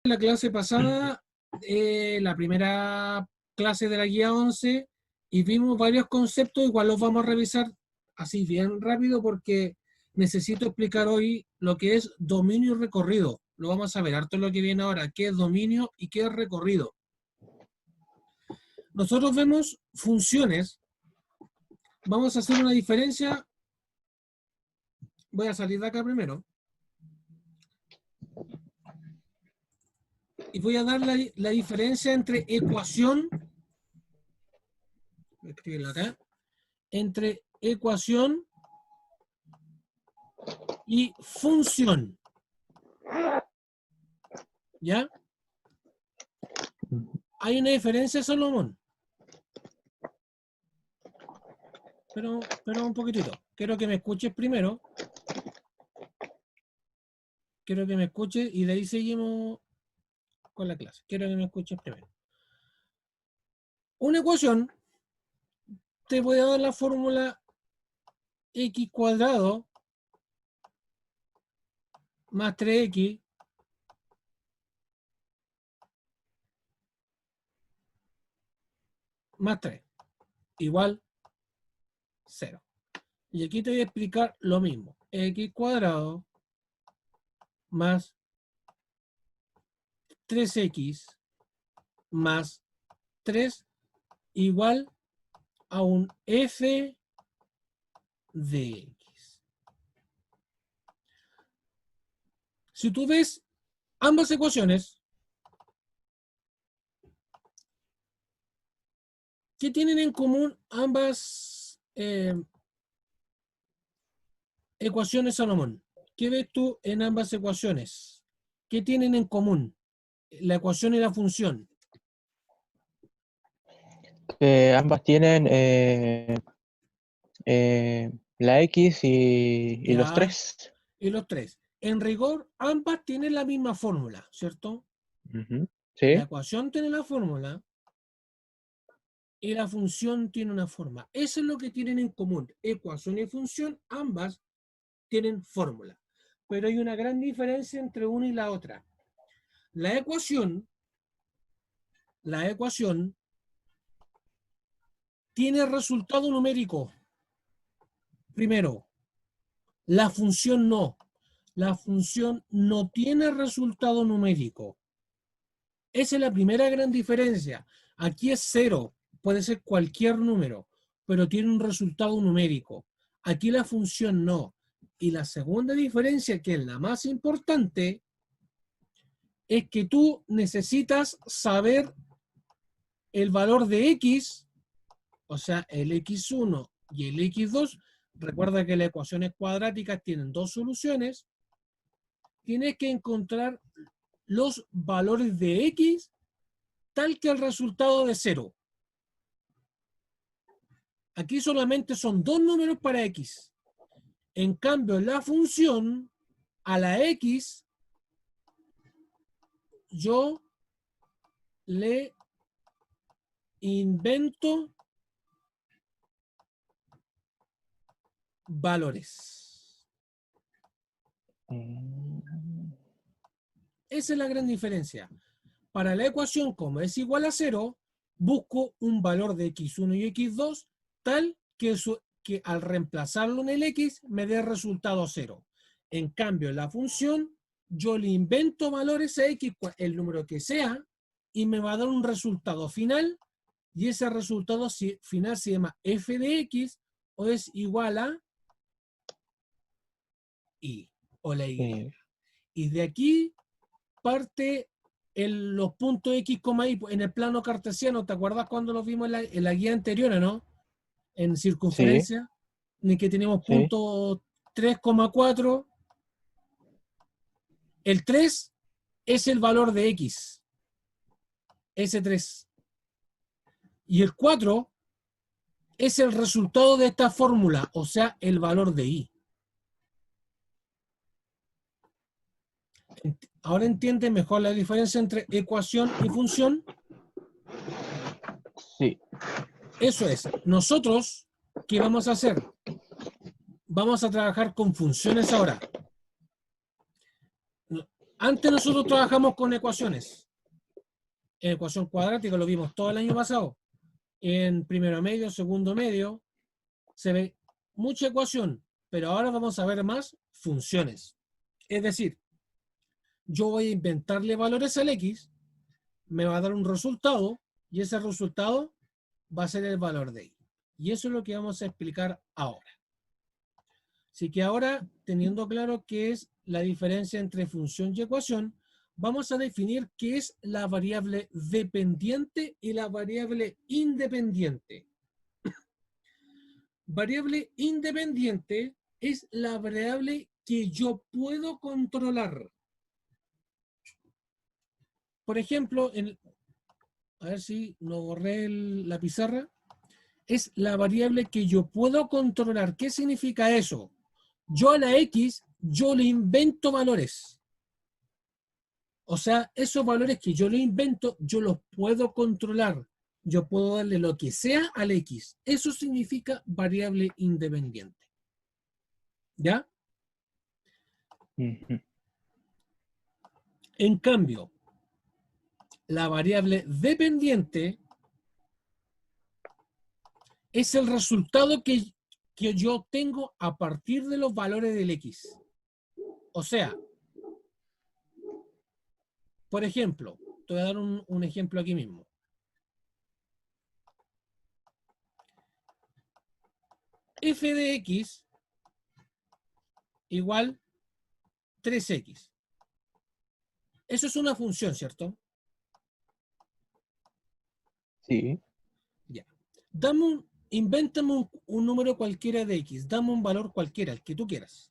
La clase pasada, la primera clase de la guía 11, y vimos varios conceptos, igual los vamos a revisar así bien rápido porque necesito explicar hoy lo que es dominio y recorrido. Lo vamos a ver harto lo que viene ahora, qué es dominio y qué es recorrido. Nosotros vemos funciones. Vamos a hacer una diferencia. Voy a salir de acá primero. Y voy a dar la diferencia entre ecuación, voy a escribirlo acá, entre ecuación y función. ¿Ya? Hay una diferencia, Salomón. Pero un poquitito. Quiero que me escuches primero. Quiero que me escuches y de ahí seguimos con la clase. Quiero que me escuches primero. Una ecuación, te voy a dar la fórmula x cuadrado más 3x más 3 igual 0. Y aquí te voy a explicar lo mismo. X cuadrado más 3x más 3 igual a un f de x. Si tú ves ambas ecuaciones, ¿qué tienen en común ambas ecuaciones, Salomón? ¿Qué ves tú en ambas ecuaciones? ¿Qué tienen en común la ecuación y la función? Ambas tienen la X y los Ya, 3. y los 3. En rigor, ambas tienen la misma fórmula, ¿cierto? La Sí. ecuación tiene la fórmula y la función tiene una forma. Eso es lo que tienen en común. Ecuación y función, ambas tienen fórmula. Pero hay una gran diferencia entre una y la otra. La ecuación tiene resultado numérico. Primero, la función no. La función no tiene resultado numérico. Esa es la primera gran diferencia. Aquí es 0, puede ser cualquier número, pero tiene un resultado numérico. Aquí la función no. Y la segunda diferencia, que es la más importante, es que tú necesitas saber el valor de x, o sea, el x1 y el x2. Recuerda que las ecuaciones cuadráticas tienen dos soluciones. Tienes que encontrar los valores de x tal que el resultado de 0. Aquí solamente son dos números para x. En cambio, la función a la x, yo le invento valores. Esa es la gran diferencia. Para la ecuación, como es igual a 0, busco un valor de x1 y x2 tal que al reemplazarlo en el x me dé resultado 0. En cambio, la función, yo le invento valores a x, el número que sea, y me va a dar un resultado final, y ese resultado final se llama f de x, o es igual a y, o la y. Y de aquí parte los puntos x, y en el plano cartesiano. ¿Te acuerdas cuando los vimos en la guía anterior, no? En circunferencia, en que teníamos punto 3,4. El 3 es el valor de x, ese 3. Y el 4 es el resultado de esta fórmula, o sea, el valor de y. ¿Ahora entiendes mejor la diferencia entre ecuación y función? Sí. Eso es. Nosotros, ¿qué vamos a hacer? Vamos a trabajar con funciones ahora. Antes nosotros trabajamos con ecuaciones. En ecuación cuadrática lo vimos todo el año pasado. En primero medio, segundo medio, se ve mucha ecuación, pero ahora vamos a ver más funciones. Es decir, yo voy a inventarle valores al X, me va a dar un resultado, y ese resultado va a ser el valor de Y. Y eso es lo que vamos a explicar ahora. Así que ahora, teniendo claro qué es la diferencia entre función y ecuación, vamos a definir qué es la variable dependiente y la variable independiente. Variable independiente es la variable que yo puedo controlar. Por ejemplo, a ver si no borré la pizarra. Es la variable que yo puedo controlar. ¿Qué significa eso? Yo a la X, yo le invento valores. O sea, esos valores que yo le invento, yo los puedo controlar. Yo puedo darle lo que sea al X. Eso significa variable independiente. ¿Ya? Ujú. En cambio, la variable dependiente es el resultado que yo tengo a partir de los valores del X. O sea, por ejemplo, te voy a dar un ejemplo aquí mismo. F de X igual 3X. Eso es una función, ¿cierto? Sí, Ya. Invéntame un número cualquiera de X. Dame un valor cualquiera, el que tú quieras.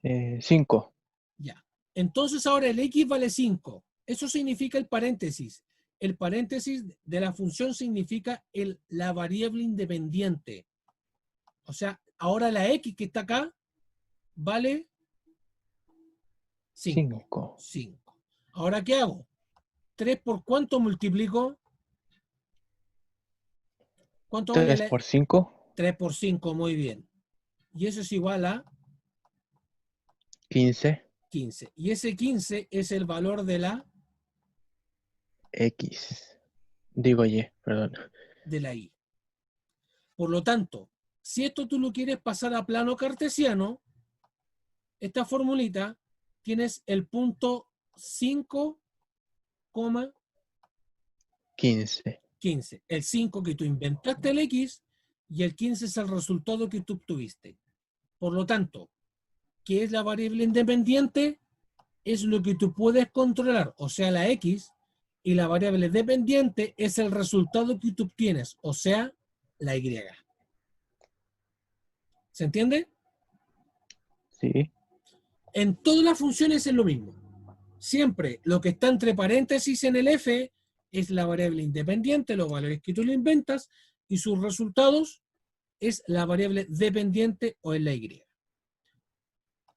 5. Ya. Entonces ahora el X vale 5. Eso significa el paréntesis. El paréntesis de la función significa la variable independiente. O sea, ahora la X que está acá vale 5. 5. 5. Ahora, ¿qué hago? 3 por cuánto multiplico. ¿Cuánto vale 3 la? por 5, 3 por 5, muy bien. Y eso es igual a 15. 15. Y ese 15 es el valor de X. Digo Y, perdón. la Y. Por lo tanto, si esto tú lo quieres pasar a plano cartesiano, esta formulita tienes el punto 5,15. 15. El 5 que tú inventaste el X y el 15 es el resultado que tú obtuviste. Por lo tanto, ¿qué es la variable independiente? Es lo que tú puedes controlar, o sea, la X, y la variable dependiente es el resultado que tú obtienes, o sea, la Y. ¿Se entiende? Sí. En todas las funciones es lo mismo. Siempre lo que está entre paréntesis en el F es la variable independiente, los valores que tú le inventas, y sus resultados es la variable dependiente o en la Y.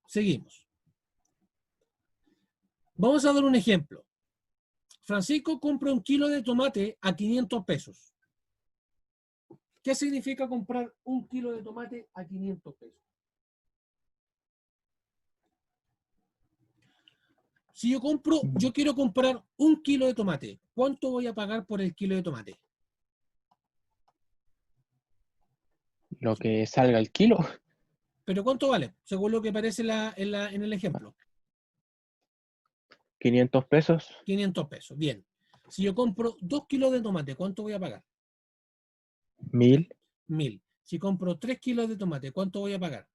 Seguimos. Vamos a dar un ejemplo. Francisco compra un kilo de tomate a 500 pesos. ¿Qué significa comprar un kilo de tomate a 500 pesos? Si yo quiero comprar un kilo de tomate, ¿cuánto voy a pagar por el kilo de tomate? Lo que salga el kilo. ¿Pero cuánto vale? Según lo que aparece en el ejemplo. 500 pesos. 500 pesos. Bien. Si yo compro 2 kilos de tomate, ¿cuánto voy a pagar? 1000. 1000. Si compro 3 kilos de tomate, ¿cuánto voy a pagar?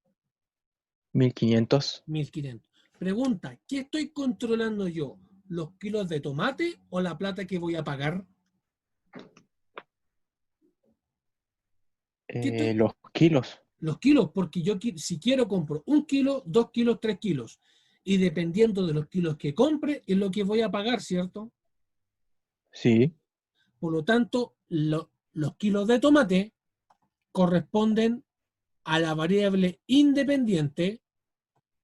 1500. 1500. Pregunta, ¿qué estoy controlando yo? ¿Los kilos de tomate o la plata que voy a pagar? ¿Qué estoy? Los kilos. Los kilos, porque yo si quiero compro 1 kilo, 2 kilos, 3 kilos. Y dependiendo de los kilos que compre, es lo que voy a pagar, ¿cierto? Sí. Por lo tanto, los kilos de tomate corresponden a la variable independiente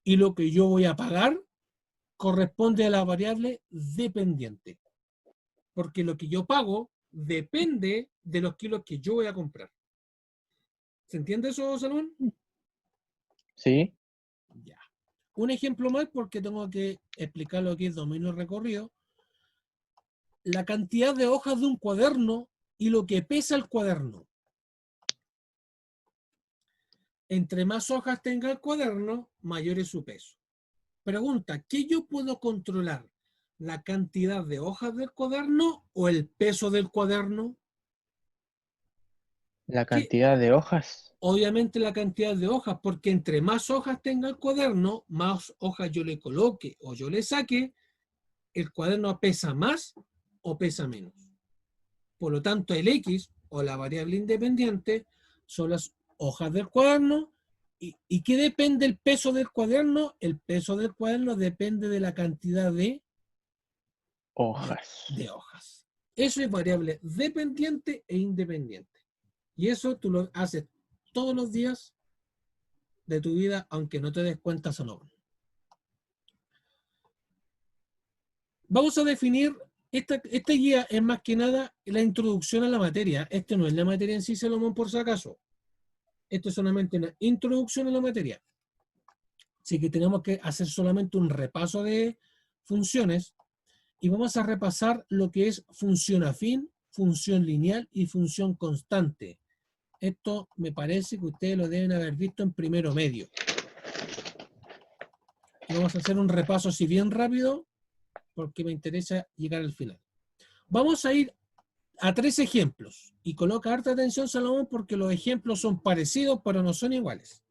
y lo que yo voy a pagar corresponde a la variable dependiente. Porque lo que yo pago depende de los kilos que yo voy a comprar. ¿Se entiende eso, Salón? Sí. Ya. Un ejemplo más porque tengo que explicar lo que es dominio recorrido. La cantidad de hojas de un cuaderno y lo que pesa el cuaderno. Entre más hojas tenga el cuaderno, mayor es su peso. Pregunta, ¿qué yo puedo controlar? ¿La cantidad de hojas del cuaderno o el peso del cuaderno? La ¿Qué? cantidad de hojas. Obviamente la cantidad de hojas, porque entre más hojas tenga el cuaderno, más hojas yo le coloque o yo le saque, el cuaderno pesa más o pesa menos. Por lo tanto, el X o la variable independiente son las hojas del cuaderno. ¿Y qué depende el peso del cuaderno? El peso del cuaderno depende de la cantidad de Hojas. hojas. Eso es variable dependiente e independiente. Y eso tú lo haces todos los días de tu vida, aunque no te des cuenta o no. Vamos a definir, esta guía es más que nada la introducción a la materia. Esto no es la materia en sí, Salomón, por si acaso. Esto es solamente una introducción a la materia. Así que tenemos que hacer solamente un repaso de funciones y vamos a repasar lo que es función afín, función lineal y función constante. Esto me parece que ustedes lo deben haber visto en primero medio. Y vamos a hacer un repaso así bien rápido porque me interesa llegar al final. Vamos a ir a 3 ejemplos y coloca harta atención, Salomón, porque los ejemplos son parecidos pero no son iguales.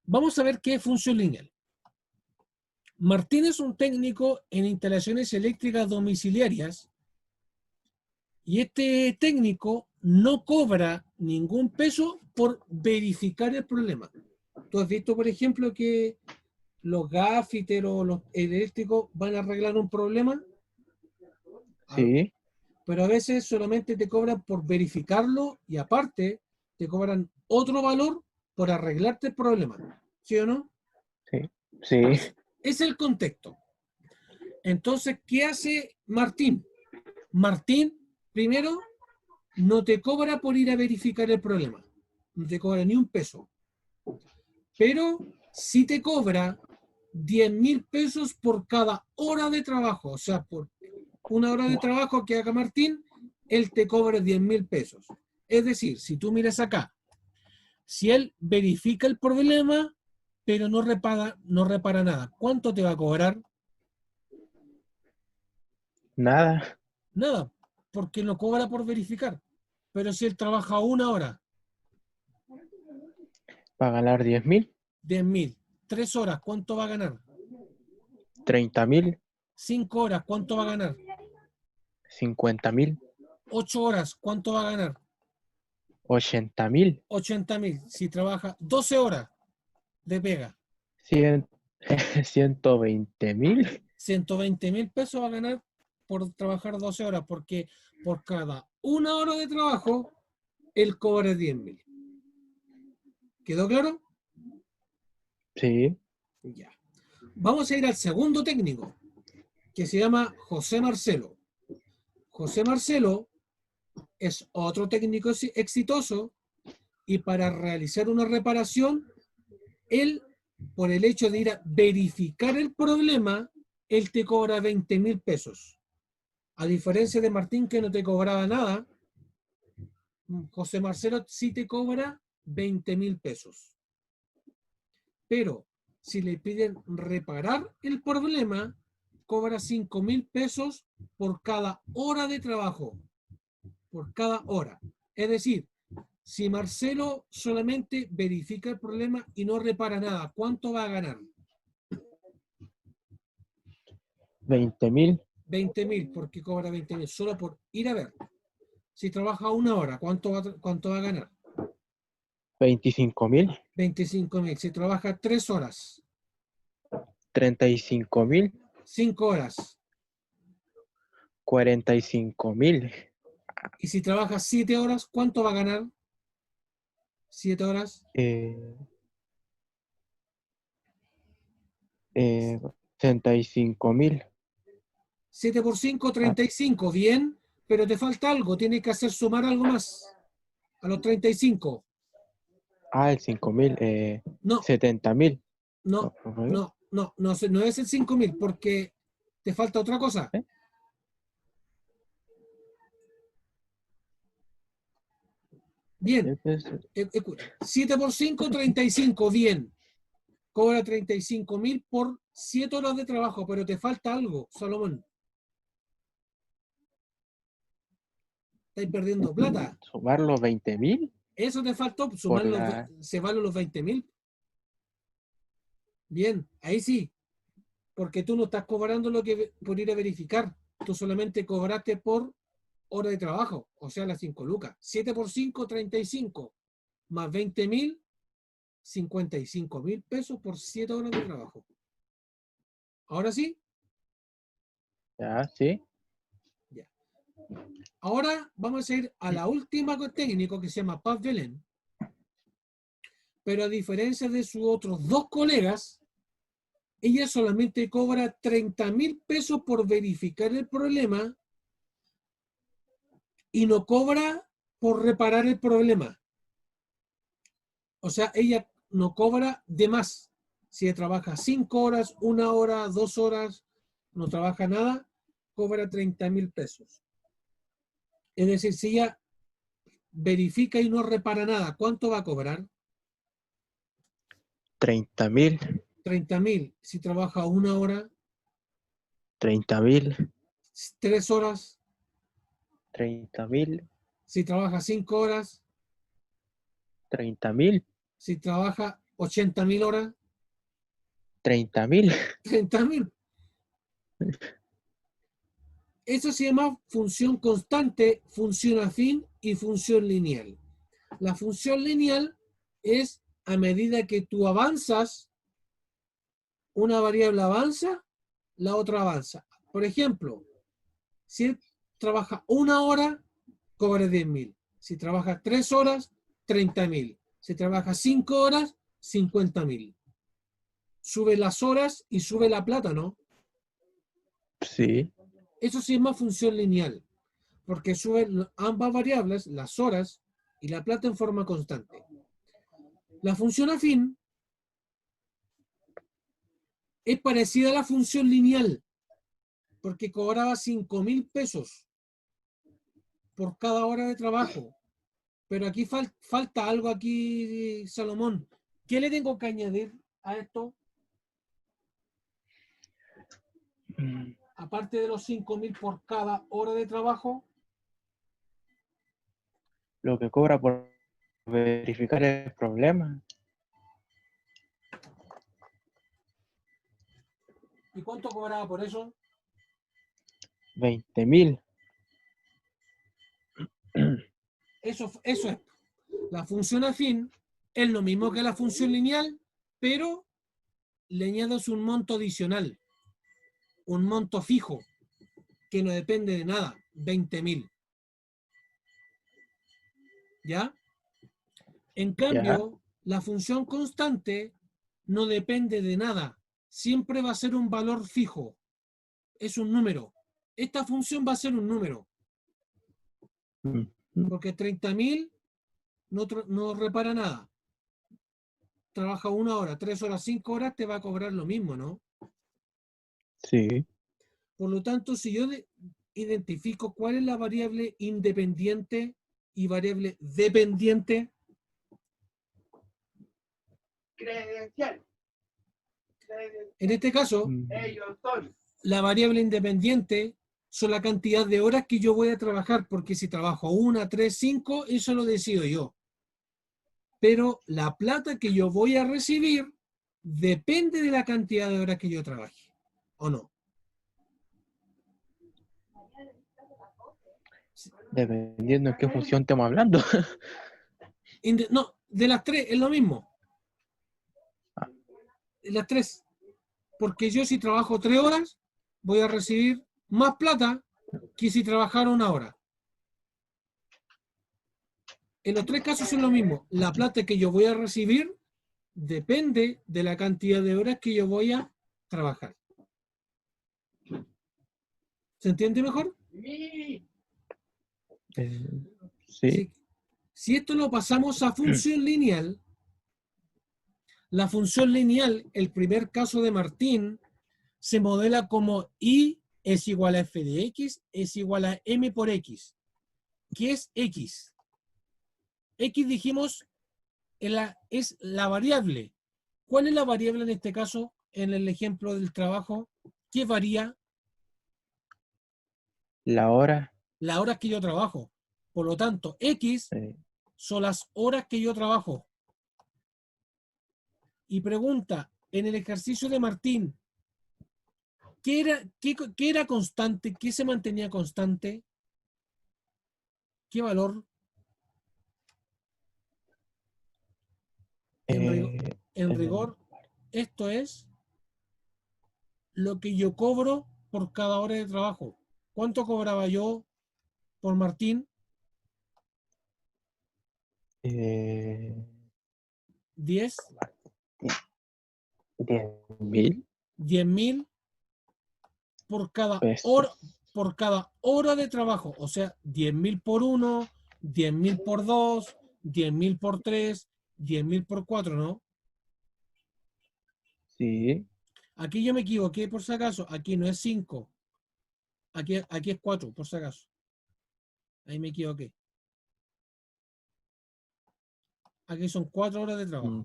Vamos a ver qué es función lineal. Martín es un técnico en instalaciones eléctricas domiciliarias y este técnico no cobra ningún peso por verificar el problema. Tú has visto, por ejemplo, que los gaffiter o los eléctricos van a arreglar un problema, Sí, pero a veces solamente te cobran por verificarlo y aparte te cobran otro valor por arreglarte el problema. ¿Sí o no? sí, sí. Es el contexto. Entonces, ¿qué hace Martín? Martín, primero, no te cobra por ir a verificar el problema. No te cobra ni un peso. Pero sí te cobra 10.000 pesos por cada hora de trabajo. O sea, por una hora de trabajo que haga Martín, él te cobra 10.000 pesos. Es decir, si tú miras acá, si él verifica el problema, pero no repara nada, ¿cuánto te va a cobrar? Nada. Nada, porque no cobra por verificar. Pero si él trabaja una hora, Para ganar 10.000, 10.000, 3 horas, ¿cuánto va a ganar? 30.000, 5 horas, ¿cuánto va a ganar? 50.000, 8 horas, ¿cuánto va a ganar? 80.000, 80.000. Si trabaja 12 horas de pega, 100, 120.000. 120.000 pesos va a ganar por trabajar 12 horas, porque por cada una hora de trabajo, él cobra 10.000. ¿Quedó claro? Sí, Ya. Vamos a ir al segundo técnico, que se llama José Marcelo. José Marcelo es otro técnico exitoso y para realizar una reparación, él, por el hecho de ir a verificar el problema, él te cobra 20.000 pesos. A diferencia de Martín, que no te cobraba nada, José Marcelo sí te cobra 20.000 pesos. Pero si le piden reparar el problema, cobra 5.000 pesos por cada hora de trabajo. Por cada hora. Es decir, si Marcelo solamente verifica el problema y no repara nada, ¿cuánto va a ganar? 20.000, 20.000, porque cobra 20.000, solo por ir a ver. Si trabaja una hora, ¿cuánto va a ganar? 25.000, 25.000. Si trabaja 3 horas, 35.000, 5 horas. 45.000, Y si trabaja 7 horas, ¿cuánto va a ganar? 7 horas. eh, 65.000. 7 por 5, Ah, 35. Bien, pero te falta algo. Tienes que hacer sumar algo más a los 35. el 5.000, No, 70.000. No, no es el 5.000 porque te falta otra cosa. ¿Eh? Bien, 7 por 5, 35, bien. Cobra 35.000 por 7 horas de trabajo, pero te falta algo, Salomón. Estáis perdiendo plata. Sumar los 20.000 Eso te faltó, por sumar la... se valen los 20.000. Bien, ahí sí, porque tú no estás cobrando lo que por ir a verificar. Tú solamente cobraste por hora de trabajo, o sea, las 5 lucas. 7 por 5, 35, más 20.000, 55.000 pesos por 7 horas de trabajo. Ahora sí, Ya, sí. ya. Ahora vamos a ir a la última técnico que se llama Paz Belén. Pero a diferencia de sus otros dos colegas, ella solamente cobra 30.000 pesos por verificar el problema y no cobra por reparar el problema. O sea, ella no cobra de más. Si ella trabaja 5 horas, 1 hora, 2 horas, no trabaja nada, cobra 30.000 pesos. Es decir, si ella verifica y no repara nada, ¿cuánto va a cobrar? 30.000, 30.000. Si trabaja 1 hora, 30.000, 3 horas, 30.000, si trabaja 5 horas, 30.000, si trabaja 80.000 horas, 30.000. 30.000. Eso se llama función constante, función afín y función lineal. La función lineal es a medida que tú avanzas, una variable avanza, la otra avanza. Por ejemplo, si él trabaja 1 hora, cobra 10.000. Si trabaja 3 horas, 30.000. Si trabaja 5 horas, 50.000. Sube las horas y sube la plata, ¿no? Sí, Eso se llama función lineal, porque suben ambas variables, las horas y la plata en forma constante. La función afín es parecida a la función lineal, porque cobraba 5.000 pesos por cada hora de trabajo. Pero aquí falta algo aquí, Salomón. ¿Qué le tengo que añadir a esto? Aparte de los 5.000 por cada hora de trabajo. lo que cobra por verificar el problema, ¿Y cuánto cobraba por eso? 20.000. Eso es. La función afín es lo mismo que la función lineal, pero le añades un monto adicional, un monto fijo, que no depende de nada, 20.000. ¿Ya? En Ya, cambio, la función constante no depende de nada, siempre va a ser un valor fijo, es un número. Esta función va a ser un número, porque 30.000 no repara nada. Trabaja 1 hora, 3 horas, 5 horas, te va a cobrar lo mismo, ¿no? sí. Por lo tanto, si yo identifico cuál es la variable independiente y variable dependiente, Credencial. en este caso, Ellos son. la variable independiente son la cantidad de horas que yo voy a trabajar, porque si trabajo 1, 3, 5, eso lo decido yo. Pero la plata que yo voy a recibir depende de la cantidad de horas que yo trabaje, ¿o no? Dependiendo en qué función estamos hablando. No, de las tres es lo mismo. Ah, De las tres. Porque yo si trabajo 3 horas, voy a recibir más plata que si trabajara 1 hora. En los tres casos es lo mismo. La plata que yo voy a recibir depende de la cantidad de horas que yo voy a trabajar. ¿Se entiende mejor? sí, Si esto lo pasamos a función lineal, La función lineal, el primer caso de Martín, se modela como y es igual a f de x es igual a m por x. ¿Qué es x? X dijimos es la variable. ¿Cuál es la variable en este caso, en el ejemplo del trabajo? ¿Qué varía? La hora. Las horas que yo trabajo. Por lo tanto, x son las horas que yo trabajo. Y pregunta, en el ejercicio de Martín, ¿qué era constante? ¿Qué se mantenía constante? ¿Qué valor? En rigor, esto es lo que yo cobro por cada hora de trabajo. ¿Cuánto cobraba yo por Martín? 10.000. 10. 10.000 10.000 pesos. por cada hora de trabajo. O sea, 10.000 por 1, 10.000 por 2, 10.000 por 3, 10.000 por 4, ¿no? Sí. Aquí yo me equivoqué, por si acaso. Aquí no es 5. Aquí es 4, por si acaso. Ahí me equivoqué. Aquí son 4 horas de trabajo.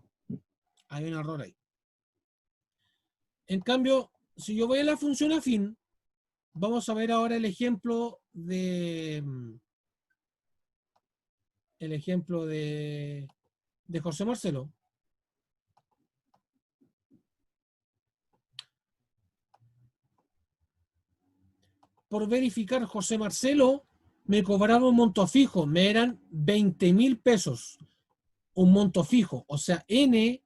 Hay un error ahí. En cambio, si yo voy a la función afín, vamos a ver ahora el ejemplo de José Marcelo. Por verificar José Marcelo, me cobraba un monto fijo, me eran 20.000 pesos. Un monto fijo, o sea, N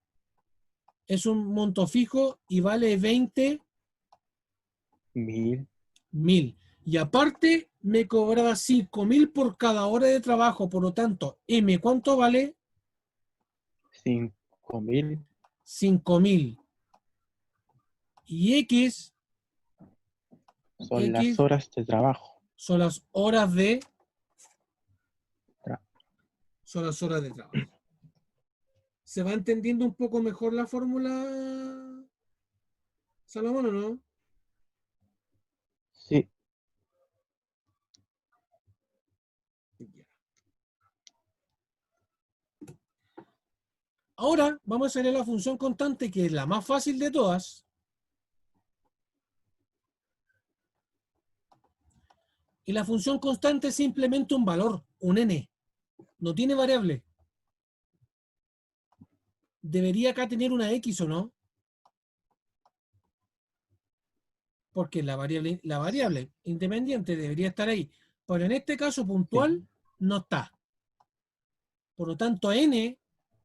es un monto fijo y vale 20.000. Y aparte, me cobraba 5.000 por cada hora de trabajo, por lo tanto, M, ¿cuánto vale? 5.000. 5.000. Y X Son las horas de trabajo. son las horas de trabajo. ¿Se va entendiendo un poco mejor la fórmula, Salomón, o no? Sí. Ahora vamos a hacer la función constante, que es la más fácil de todas. Y la función constante es simplemente un valor, un n. No tiene variable. Debería acá tener una x, ¿o no? Porque la variable independiente debería estar ahí. Pero en este caso puntual no está. Por lo tanto, n,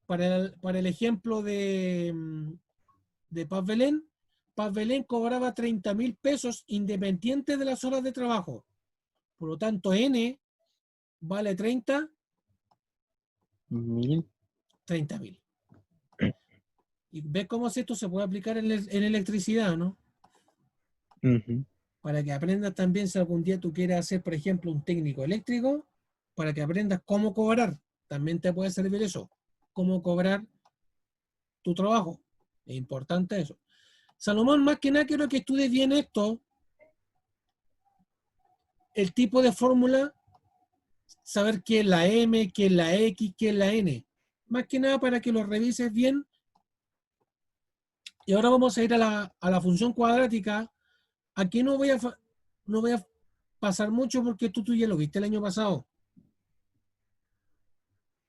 para el ejemplo de Paz Belén cobraba 30.000 pesos independiente de las horas de trabajo. Por lo tanto, n vale 30.000. Y ves cómo esto se puede aplicar en electricidad, ¿no? Para que aprendas también, si algún día tú quieres hacer, por ejemplo, un técnico eléctrico, para que aprendas cómo cobrar. También te puede servir eso. Cómo cobrar tu trabajo. Es importante eso. Salomón, más que nada quiero que estudies bien esto. El tipo de fórmula, saber qué es la M, qué es la X, qué es la N. Más que nada para que lo revises bien. Y ahora vamos a ir a la función cuadrática. Aquí no voy a pasar mucho porque tú ya lo viste el año pasado.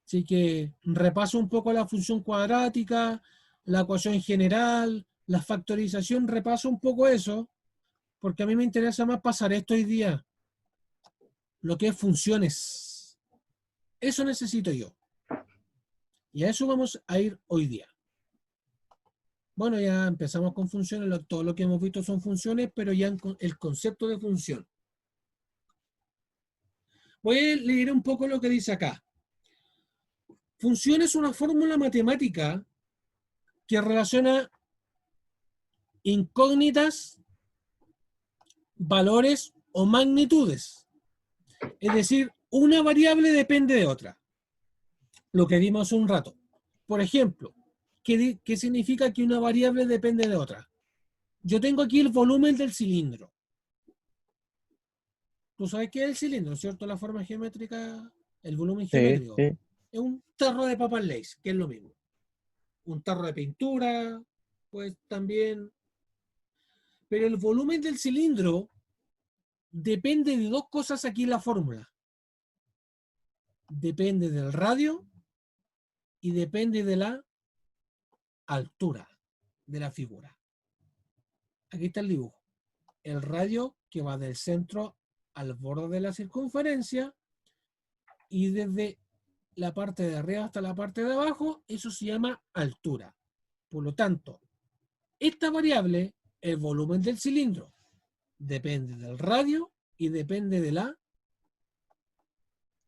Así que repaso un poco la función cuadrática, la ecuación general, la factorización, repaso un poco eso, porque a mí me interesa más pasar esto hoy día, lo que es funciones. Eso necesito yo. Y a eso vamos a ir hoy día. Bueno, ya empezamos con funciones, todo lo que hemos visto son funciones, pero ya el concepto de función. Voy a leer un poco lo que dice acá. Función es una fórmula matemática que relaciona incógnitas, valores o magnitudes. Es decir, una variable depende de otra. Lo que vimos hace un rato. Por ejemplo, ¿Qué significa que una variable depende de otra? Yo tengo aquí el volumen del cilindro. ¿Tú sabes qué es el cilindro, cierto? La forma geométrica, el volumen Sí, geométrico. sí. Es un tarro de papas Lay's, que es lo mismo. Un tarro de pintura, pues también. Pero el volumen del cilindro depende de dos cosas aquí en la fórmula. Depende del radio y depende de la altura de la figura. Aquí está el dibujo. El radio que va del centro al borde de la circunferencia y desde la parte de arriba hasta la parte de abajo, eso se llama altura. Por lo tanto, esta variable, el volumen del cilindro, depende del radio y depende de la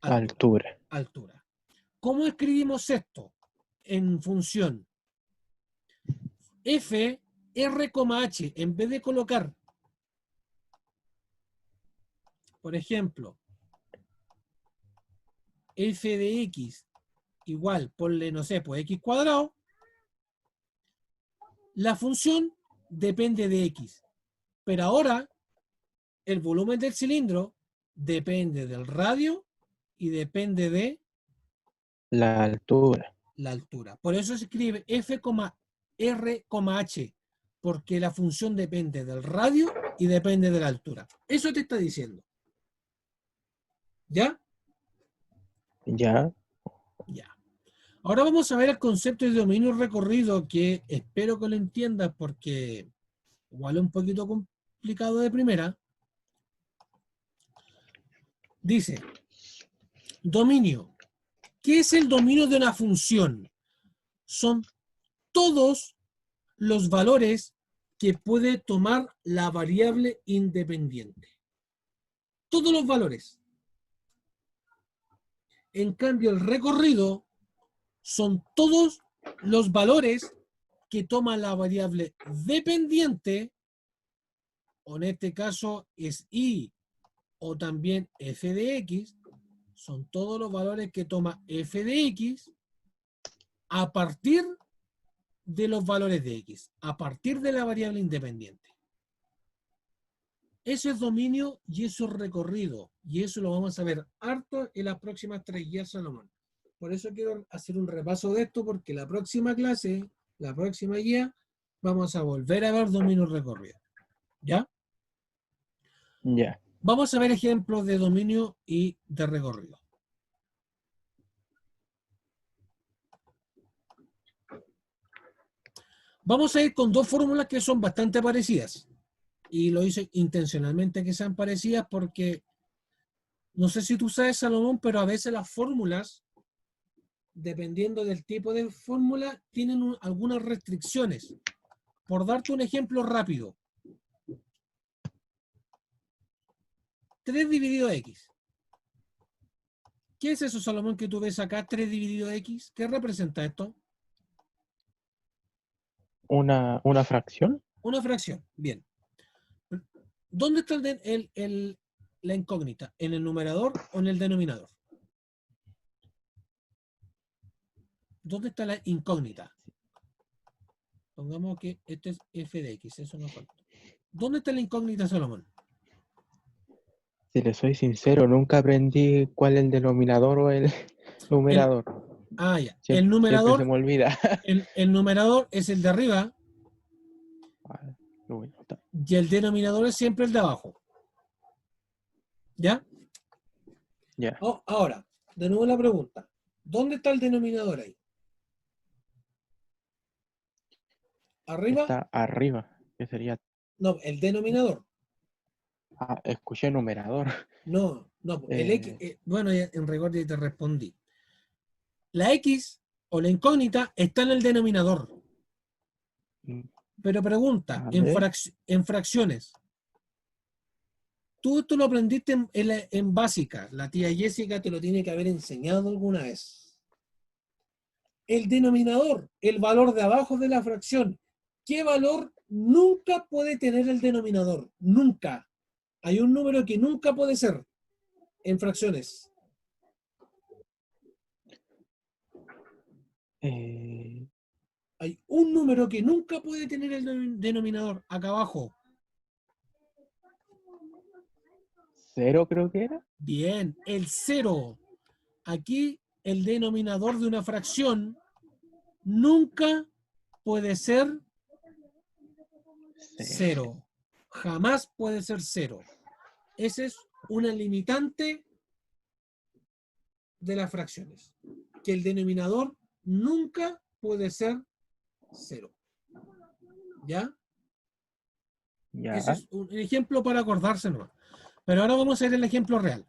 Altura. altura. ¿Cómo escribimos esto? En función f r,h, en vez de colocar, por ejemplo, f de x igual, ponle, no sé, pues x cuadrado, la función depende de x. Pero ahora, el volumen del cilindro depende del radio y depende de La altura. la altura. Por eso se escribe f, r, h, porque la función depende del radio y depende de la altura. Eso te está diciendo. ¿Ya? Ya. Ya. Ahora vamos a ver el concepto de dominio recorrido, que espero que lo entiendas porque igual es un poquito complicado de primera. Dice, dominio. ¿Qué es el dominio de una función? Son todos los valores que puede tomar la variable independiente. Todos los valores. En cambio, el recorrido son todos los valores que toma la variable dependiente, o en este caso es y, o también f de x, son todos los valores que toma f de x a partir de los valores de x, a partir de la variable independiente. Eso es dominio y eso es recorrido, y eso lo vamos a ver harto en las próximas 3 guías Salomón. Por eso quiero hacer un repaso de esto, porque la próxima clase, la próxima guía, vamos a volver a ver dominio recorrido. ¿Ya? Ya. Vamos a ver ejemplos de dominio y de recorrido. Vamos a ir con dos fórmulas que son bastante parecidas. Y lo hice intencionalmente que sean parecidas porque no sé si tú sabes, Salomón, pero a veces las fórmulas, dependiendo del tipo de fórmula, tienen algunas restricciones. Por darte un ejemplo rápido. 3 dividido x. ¿Qué es eso, Salomón, que tú ves acá? 3 dividido x. ¿Qué representa esto? Una fracción. Una fracción. Bien. ¿Dónde está la incógnita? ¿En el numerador o en el denominador? ¿Dónde está la incógnita? Pongamos que este es f de x, eso nos falta. ¿Dónde está la incógnita, Salomón? Si le soy sincero, nunca aprendí cuál es el denominador o el numerador. Ya. Siempre, siempre se me olvida. El numerador es el de arriba y el denominador es siempre el de abajo. ¿Ya? Ya. Ahora, de nuevo la pregunta. ¿Dónde está el denominador ahí? ¿Arriba? Está arriba, que sería. No, el denominador. Escuché numerador. No, el X, bueno, en rigor ya te respondí. La X o la incógnita está en el denominador. Pero pregunta, en fracciones. Tú esto lo aprendiste en básica. La tía Jessica te lo tiene que haber enseñado alguna vez. El denominador, el valor de abajo de la fracción. ¿Qué valor nunca puede tener el denominador? Nunca. Hay un número que nunca puede ser en fracciones. número que nunca puede tener el denominador, acá abajo. 0 creo que era. Bien, el 0. Aquí el denominador de una fracción nunca puede ser 0. Jamás puede ser 0. Esa es una limitante de las fracciones. Que el denominador nunca puede ser 0. ¿Ya? Ya. Ese es un ejemplo para acordarse nomás. Pero ahora vamos a ver el ejemplo real.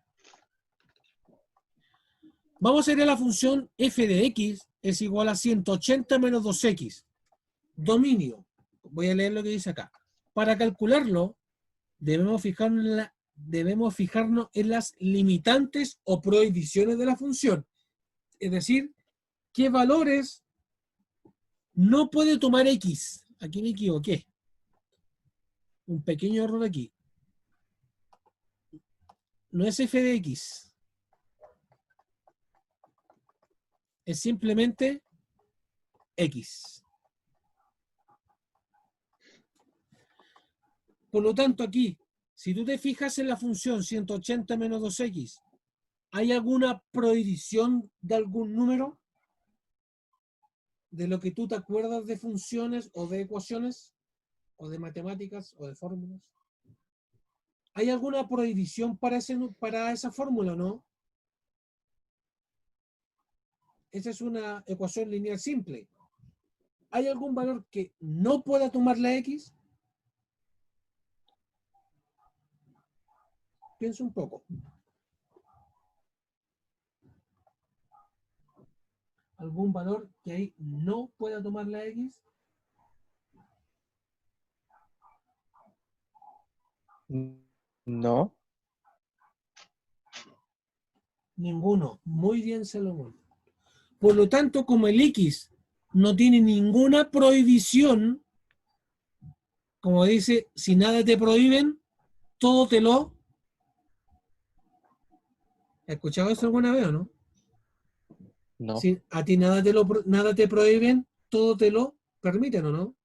Vamos a ir a la función f de x es igual a 180 menos 2x. Dominio. Voy a leer lo que dice acá. Para calcularlo, debemos fijarnos en las limitantes o prohibiciones de la función. Es decir, qué valores no puede tomar x. Aquí me equivoqué. Un pequeño error aquí. No es f de x. Es simplemente x. Por lo tanto, aquí, si tú te fijas en la función 180 menos 2x, ¿hay alguna prohibición de algún número? ¿De lo que tú te acuerdas de funciones o de ecuaciones? ¿O de matemáticas o de fórmulas? ¿Hay alguna prohibición para esa fórmula, no? Esa es una ecuación lineal simple. ¿Hay algún valor que no pueda tomar la x? Piensa un poco. ¿Algún valor que ahí no pueda tomar la x? No. Ninguno. Muy bien, Salomón. Por lo tanto, como el x no tiene ninguna prohibición, como dice, si nada te prohíben, todo te lo... ¿Has escuchado eso alguna vez o no? No. Si a ti nada te prohíben, todo te lo permiten, ¿o no?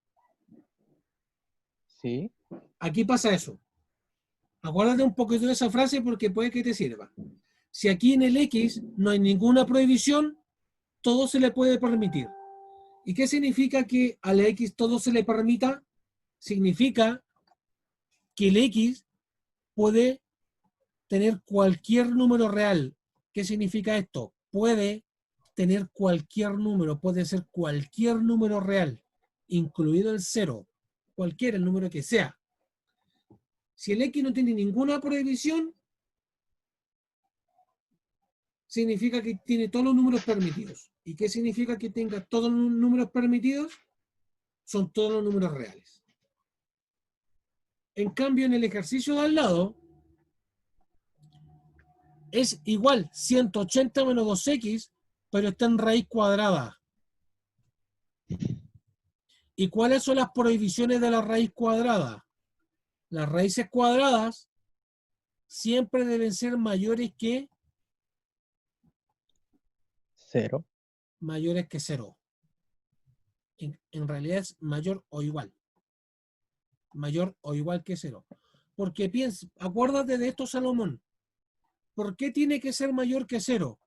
Sí. Aquí pasa eso. Acuérdate un poquito de esa frase porque puede que te sirva. Si aquí en el X no hay ninguna prohibición, todo se le puede permitir. ¿Y qué significa que al X todo se le permita? Significa que el X puede tener cualquier número real. ¿Qué significa esto? Puede tener cualquier número, puede ser cualquier número real, incluido el 0, cualquier el número que sea. Si el X no tiene ninguna prohibición, significa que tiene todos los números permitidos. ¿Y qué significa que tenga todos los números permitidos? Son todos los números reales. En cambio, en el ejercicio de al lado, es igual 180 menos 2x, pero está en raíz cuadrada. ¿Y cuáles son las prohibiciones de la raíz cuadrada? Las raíces cuadradas siempre deben ser mayores que 0. 0. En realidad es mayor o igual. Mayor o igual que 0. Porque piensa, acuérdate de esto, Salomón. ¿Por qué tiene que ser mayor que 0?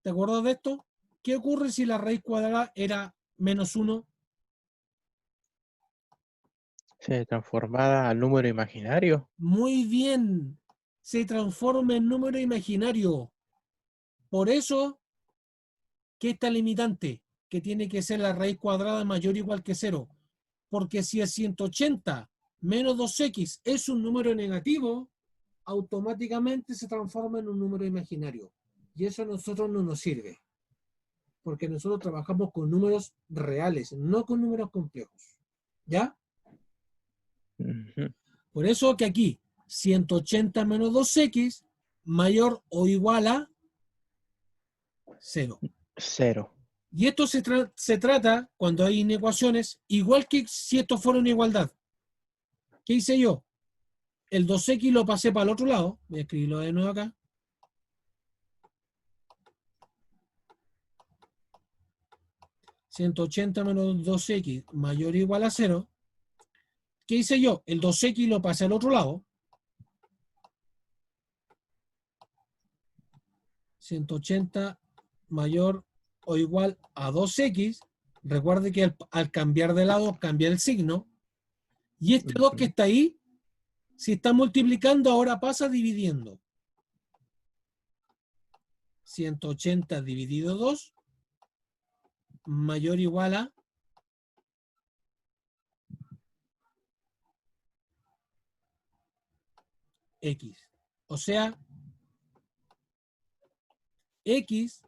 ¿Te acuerdas de esto? ¿Qué ocurre si la raíz cuadrada era menos 1? Se transformaba al número imaginario. Muy bien. Se transforma en número imaginario. Por eso, ¿qué está limitante? Que tiene que ser la raíz cuadrada mayor o igual que 0. Porque si el 180 menos 2x es un número negativo, automáticamente se transforma en un número imaginario. Y eso a nosotros no nos sirve. Porque nosotros trabajamos con números reales, no con números complejos. ¿Ya? Ujú. Por eso que aquí 180 menos 2x mayor o igual a 0. 0. Y esto se trata, cuando hay inecuaciones, igual que si esto fuera una igualdad. ¿Qué hice yo? El 2x lo pasé para el otro lado. Voy a escribirlo de nuevo acá. 180 menos 2x mayor o igual a 0. ¿Qué hice yo? El 2x lo pasé al otro lado. 180 mayor o igual a 2x. Recuerde que al cambiar de lado cambia el signo. Y este 2 que está ahí, si está multiplicando, ahora pasa dividiendo. 180 dividido 2 mayor o igual a x. O sea, x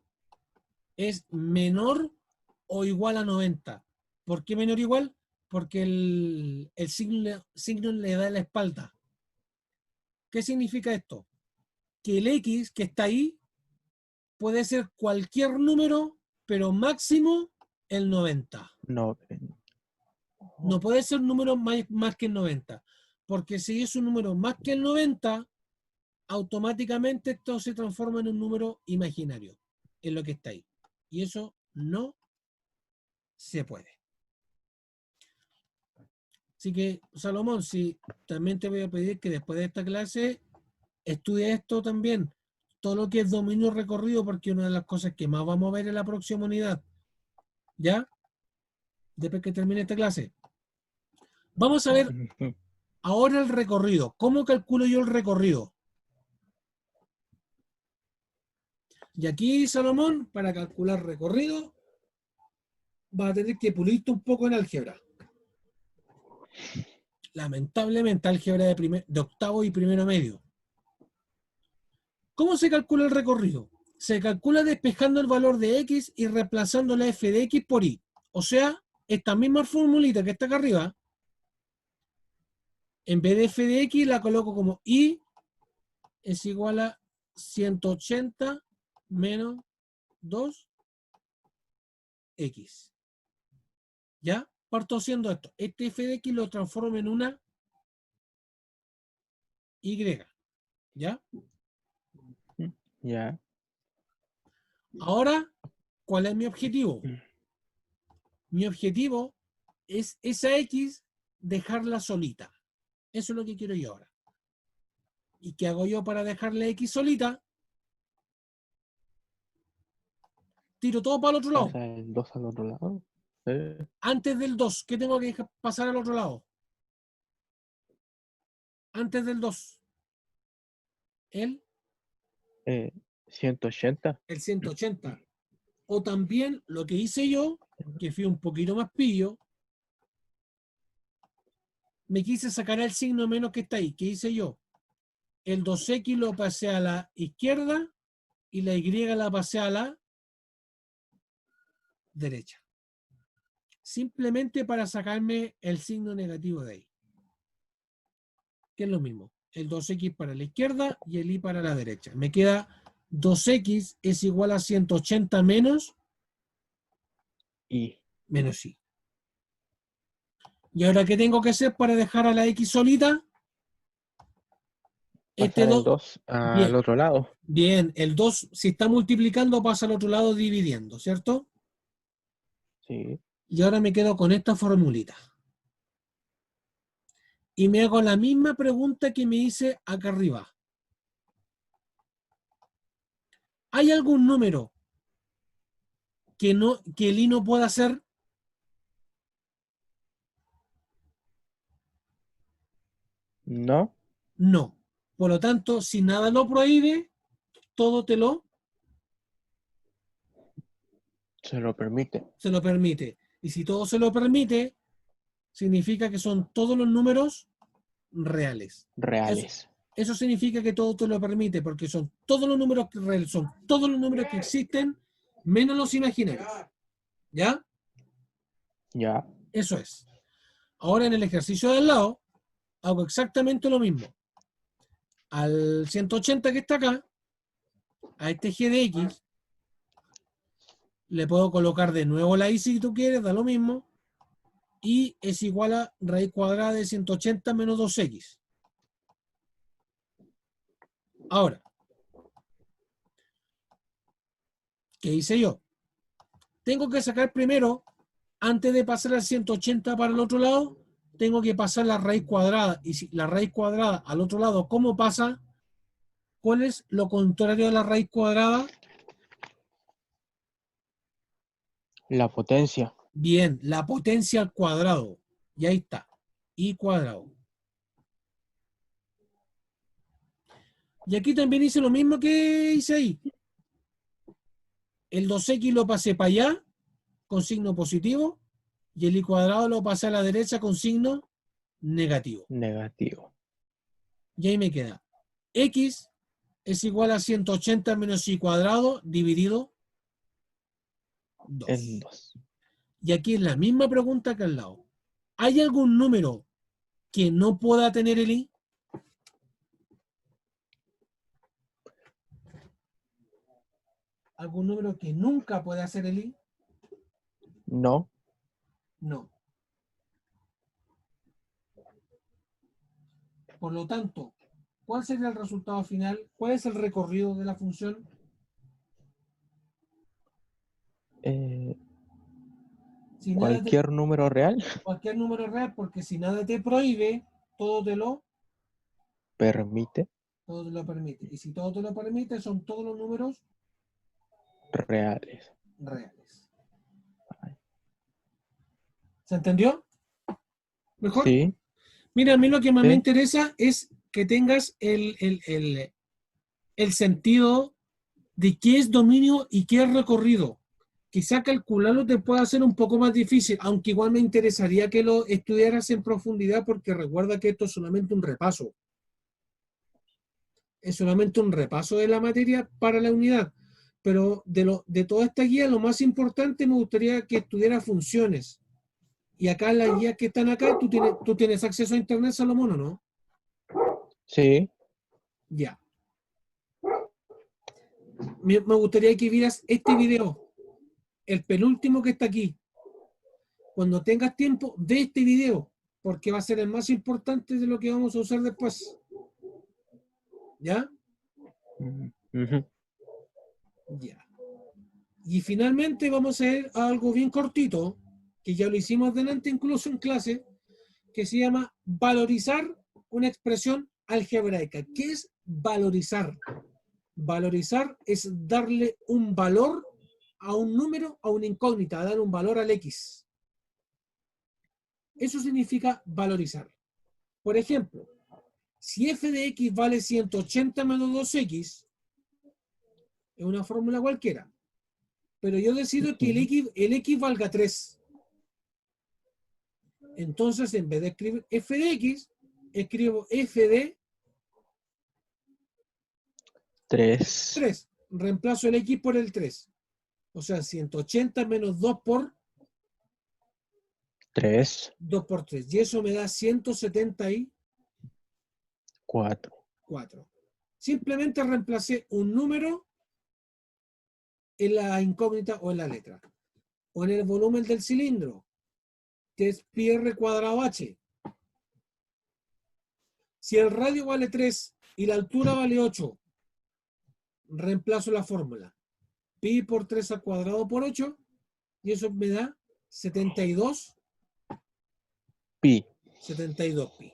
es menor o igual a 90. ¿Por qué menor o igual? Porque el signo le da la espalda. ¿Qué significa esto? Que el x que está ahí puede ser cualquier número, pero máximo el 90. No. No puede ser un número más que el 90. Porque si es un número más que el 90, automáticamente esto se transforma en un número imaginario, en lo que está ahí. Y eso no se puede. Así que, Salomón, si también te voy a pedir que después de esta clase estudie esto también, todo lo que es dominio recorrido, porque una de las cosas que más vamos a ver en la próxima unidad, ¿ya? Después que termine esta clase. Vamos a ver ahora el recorrido. ¿Cómo calculo yo el recorrido? Y aquí, Salomón, para calcular recorrido, va a tener que pulirte un poco en álgebra. Lamentablemente, álgebra de octavo y primero medio. ¿Cómo se calcula el recorrido? Se calcula despejando el valor de x y reemplazando la f de x por y. O sea, esta misma formulita que está acá arriba, en vez de f de x la coloco como y es igual a 180 menos 2x. ¿Ya? Parto haciendo esto. Este f de x lo transformo en una y. ¿Ya? Ya. Ahora, ¿cuál es mi objetivo? Mi objetivo es esa x dejarla solita. Eso es lo que quiero yo ahora. ¿Y qué hago yo para dejarle x solita? Tiro todo para el otro lado. Pasa el 2 al otro lado. Antes del 2, ¿qué tengo que pasar al otro lado? Antes del 2. El 180. 180. O también lo que hice yo, que fui un poquito más pillo, me quise sacar el signo menos que está ahí. ¿Qué hice yo? El 2x lo pasé a la izquierda y la y la pasé a la derecha. Simplemente para sacarme el signo negativo de ahí. Que es lo mismo. El 2x para la izquierda y el y para la derecha. Me queda 2x es igual a 180 menos Y menos y. ¿Y ahora qué tengo que hacer para dejar a la x solita? Este pasar el 2, 2 al bien, otro lado. bien, el 2 si está multiplicando pasa al otro lado dividiendo, ¿cierto? Sí. Y ahora me quedo con esta formulita. Y me hago la misma pregunta que me hice acá arriba. ¿Hay algún número que el i no pueda hacer? No. No. Por lo tanto, si nada lo prohíbe, todo Se lo permite. se lo permite. Y si todo se lo permite, significa que son todos los números reales. Reales. Eso significa que todo te lo permite, porque son todos los números reales, son todos los números que existen, menos los imaginarios. ¿Ya? Ya. Eso es. Ahora en el ejercicio de al lado, hago exactamente lo mismo. Al 180 que está acá, a este g de x, le puedo colocar de nuevo la y si tú quieres, da lo mismo. Y es igual a raíz cuadrada de 180 menos 2x. Ahora, ¿qué hice yo? Tengo que sacar primero Antes de pasar al 180 para el otro lado, tengo que pasar la raíz cuadrada. Y si la raíz cuadrada al otro lado, ¿cómo pasa? ¿Cuál es lo contrario de la raíz cuadrada? La potencia. Bien, la potencia al cuadrado. Y ahí está. I cuadrado. Y aquí también hice lo mismo que hice ahí. El 2x lo pasé para allá con signo positivo y el i cuadrado lo pasé a la derecha con signo negativo. Negativo. Y ahí me queda x es igual a 180 menos i cuadrado dividido 2. En 2. Y aquí es la misma pregunta que al lado. ¿Hay algún número que no pueda tener el i? ¿Algún número que nunca pueda hacer el i? No. No. Por lo tanto, ¿cuál sería el resultado final? ¿Cuál es el recorrido de la función? Si nada te, Cualquier número real cualquier número real, porque si nada te prohíbe, todo te lo permite permite. Y si todo te lo permite, son todos los números reales. reales. ¿Se entendió? ¿Mejor? Sí, Mira, a mí lo que más me sí. interesa es que tengas el sentido de qué es dominio y qué es recorrido. Quizá calcularlo te pueda hacer un poco más difícil, aunque igual me interesaría que lo estudiaras en profundidad porque recuerda que esto es solamente un repaso. Es solamente un repaso de la materia para la unidad. Pero de toda esta guía, lo más importante me gustaría que estudiara funciones. Y acá en las guías que están acá, tú tienes acceso a internet, Salomón, ¿o no? Sí, Ya. Me gustaría que vieras este video, el penúltimo que está aquí. Cuando tengas tiempo, ve este video, porque va a ser el más importante de lo que vamos a usar después. ¿Ya? ujú. Ya. Y finalmente vamos a ver algo bien cortito, que ya lo hicimos delante incluso en clase, que se llama valorizar una expresión algebraica. ¿Qué es valorizar? Valorizar es darle un valor a un número, a una incógnita, dar un valor al X. Eso significa valorizar. Por ejemplo, si f de x vale 180 menos 2x, es una fórmula cualquiera, pero yo decido que el x valga 3. Entonces, en vez de escribir f de x, escribo f de 3, 3. Reemplazo el x por el 3. O sea, 180 menos 2 por 3, 2 por 3. Y eso me da 174. 4. Simplemente reemplacé un número en la incógnita o en la letra. O en el volumen del cilindro, que es pi r cuadrado h. Si el radio vale 3 y la altura vale 8, reemplazo la fórmula. Pi por 3 al cuadrado por 8, y eso me da 72 Pi. pi.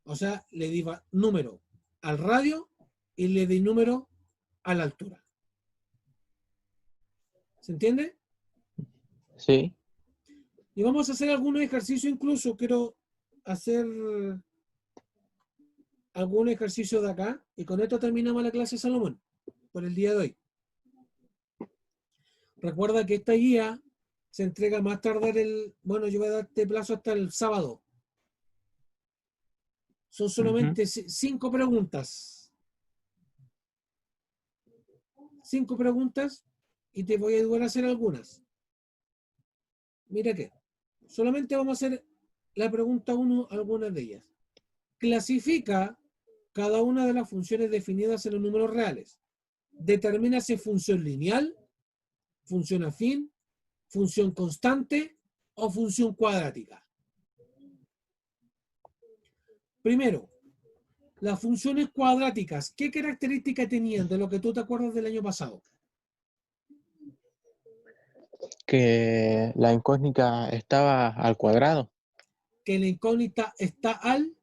O sea, le di número al radio y le di número a la altura. ¿Se entiende? Sí. Y vamos a hacer algunos ejercicios, incluso quiero hacer algún ejercicio de acá, y con esto terminamos la clase Salomón por el día de hoy. Recuerda que esta guía se entrega más tardar bueno, yo voy a darte plazo hasta el sábado. Son solamente 5 preguntas. 5 preguntas y te voy a ayudar a hacer algunas. Mira que solamente vamos a hacer la pregunta 1, algunas de ellas. Clasifica cada una de las funciones definidas en los números reales. Determina si es función lineal, función afín, función constante o función cuadrática. Primero, las funciones cuadráticas, ¿qué características tenían de lo que tú te acuerdas del año pasado? Que la incógnita estaba al cuadrado. Que la incógnita está al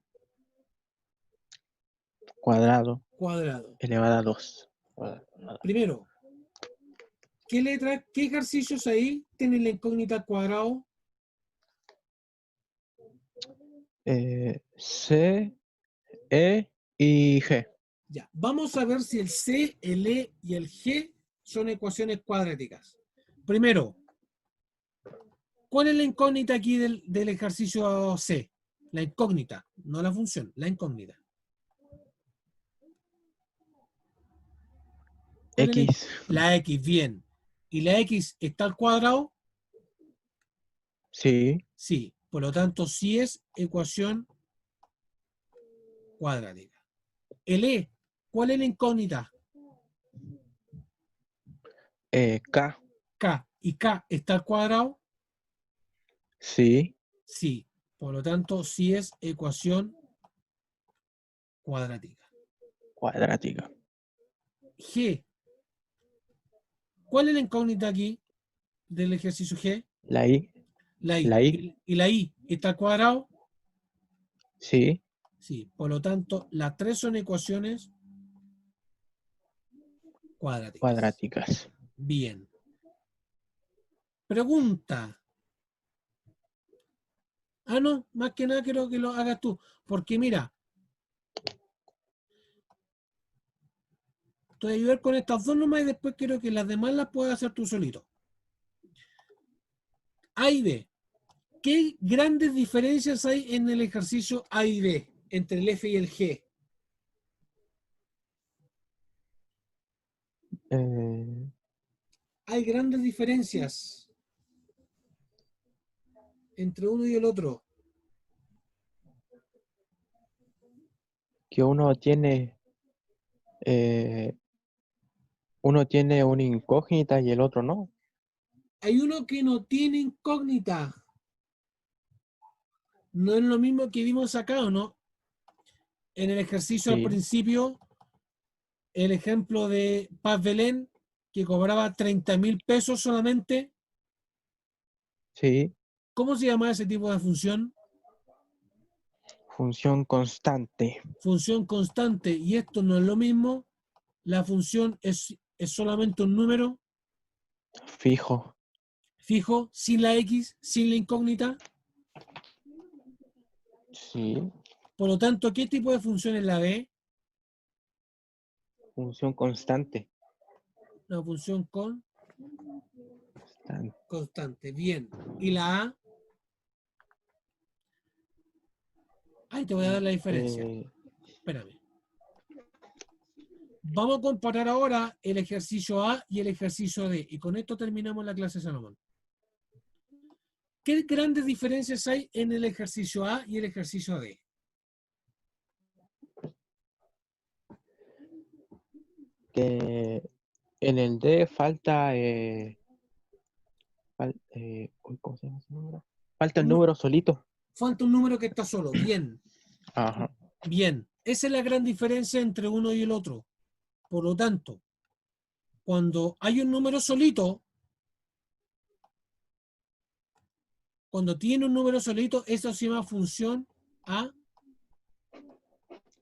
Cuadrado cuadrado. elevado a 2. Primero, qué ejercicios ahí tienen la incógnita al cuadrado? C, E y G. Ya, vamos a ver si el C, el E y el G son ecuaciones cuadráticas. Primero, ¿cuál es la incógnita aquí del ejercicio C? La incógnita, no la función, la incógnita. ¿Cuál es X. la X? Bien. ¿Y la X está al cuadrado? Sí. Sí. Por lo tanto, sí es ecuación cuadrática. El E, ¿cuál es la incógnita? K. K. ¿Y K está al cuadrado? Sí. Sí. Por lo tanto, sí es ecuación cuadrática. Cuadrática. G. ¿Cuál es la incógnita aquí del ejercicio G? La I. La I. La I. ¿Y la I está al cuadrado? Sí. Sí. Por lo tanto, las tres son ecuaciones cuadráticas. Cuadráticas. Bien. Pregunta. Ah, no, más que nada quiero que lo hagas tú. Porque mira, te voy a ayudar con estas dos nomás y después quiero que las demás las puedas hacer tú solito. A y B. ¿Qué grandes diferencias hay en el ejercicio A y B entre el F y el G? Eh, Hay grandes diferencias entre uno y el otro. que eh, uno tiene una incógnita y el otro no. Hay uno que no tiene incógnita. No es lo mismo que vimos acá, ¿o no? En el ejercicio al Sí. principio, el ejemplo de Paz Belén, que cobraba 30.000 pesos solamente. Sí. ¿Cómo se llama ese tipo de función? Función constante. Función constante. Y esto no es lo mismo. La función es solamente un número Fijo. fijo, sin la X, sin la incógnita. Sí. Por lo tanto, ¿qué tipo de función es la B? Función constante. Una función Constante. constante. Bien. ¿Y la A? Ahí te voy a dar la diferencia. Eh, Espérame. Vamos a comparar ahora el ejercicio A y el ejercicio D. Y con esto terminamos la clase Salomón. ¿Qué grandes diferencias hay en el ejercicio A y el ejercicio D? que en el D falta. Uy, ¿cómo se llama ese número? Falta el número solito. Falta un número que está solo. Bien. Ajá. Bien. Esa es la gran diferencia entre uno y el otro. Por lo tanto, cuando hay un número solito, cuando tiene un número solito, eso se llama función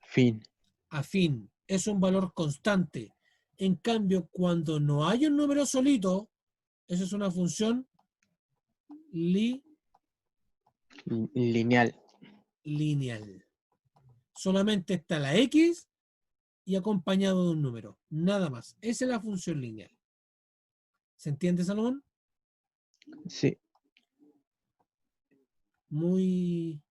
Fin. afín. Es un valor constante. En cambio, cuando no hay un número solito, eso es una función Lineal. lineal. Solamente está la X y acompañado de un número. Nada más. Esa es la función lineal. ¿Se entiende, Salomón? Sí. Muy